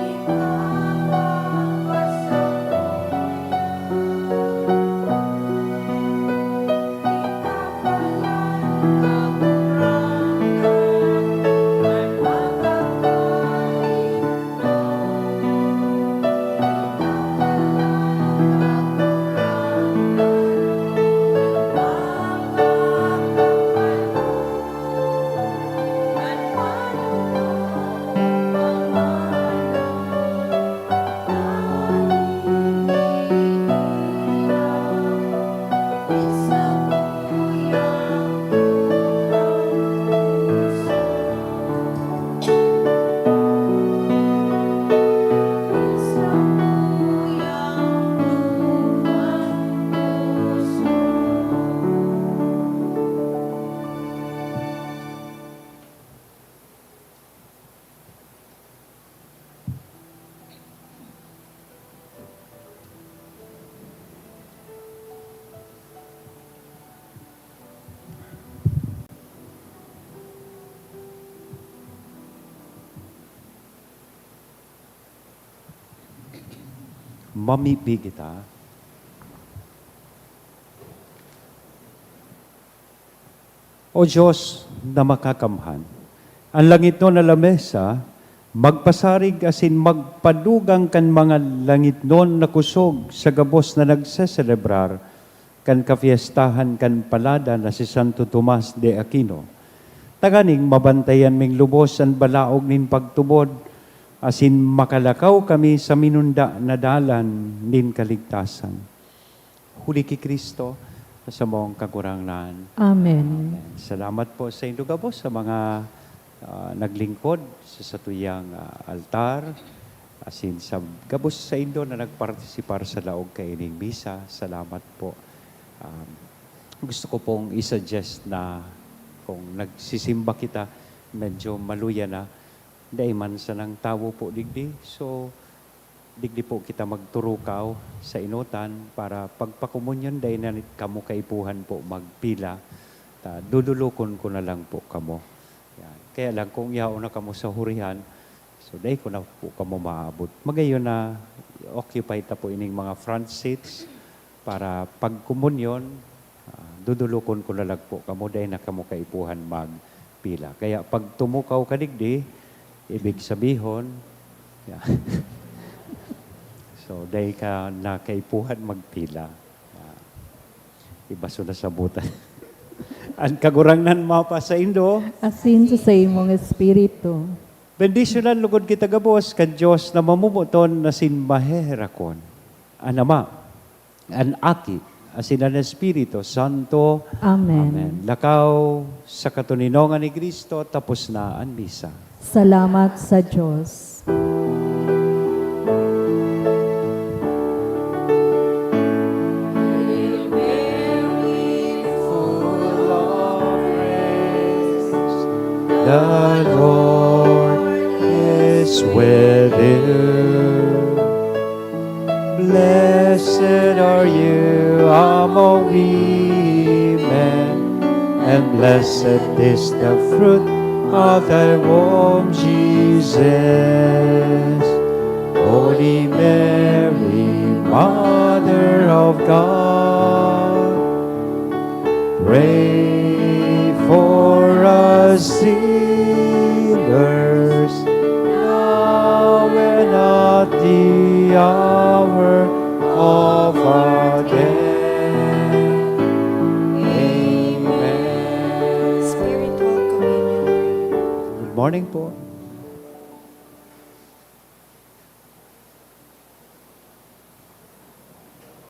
ikaw ang Mamipi kita. O Diyos na makakamhan, ang langit no na lamesa, magpasarig asin magpadugang kan mga langit non na kusog sa gabos na nagseselebrar kan kafiestahan kan palada na si Santo Tomas de Aquino. Taganing mabantayan ming lubos ang balaog nin pagtubod, asin makalakaw kami sa minunda na dalan nin kaligtasan. Huli ki Kristo, sa mong kagurangan. Amen. Salamat po sa inyo gabos sa mga naglingkod sa satuyang altar, asin sa gabos sa inyo na nagpartisipar sa laog kaining misa. Salamat po. Gusto ko pong isuggest na kung nagsisimba kita, medyo maluya na, dahil man sa nang tawo po digdi. So, digdi po kita magturukaw sa inutan para pagpakomunyon dahil na kamo kaipuhan po magpila. Dudulukon ko na lang po kamo. Yan. Kaya lang kung yao na kamo sa hurihan, so dahil ko na po kamo maabot. Magayon na occupy ta po ining mga front seats para pagkomunyon, dudulukon ko na lang po kamo dahil na kamo kaipuhan magpila. Kaya pag tumukaw ka digdi, ibig sabihon, yeah. So, dahil ka nakaipuhan magpila. Ibaso na sa butan. Ang kagurangnan mapa sa Indo, Asin sa imong espiritu. bendisyonan lugod kita gabos, kan Diyos na mamumuton na sin maheherakon. An Ama, an Aki, asin ang Espiritu Santo. Amen. Amen. Lakaw sa katuninongan ni Kristo, tapos na ang misa. Salamat sa Diyos. Blessed are you among women, and blessed is the fruit of thy womb, Jesus. Holy Mary, Mother of God, pray for us sinners, now and at the hour of our death. Amen. Spiritual Communion. Good morning po.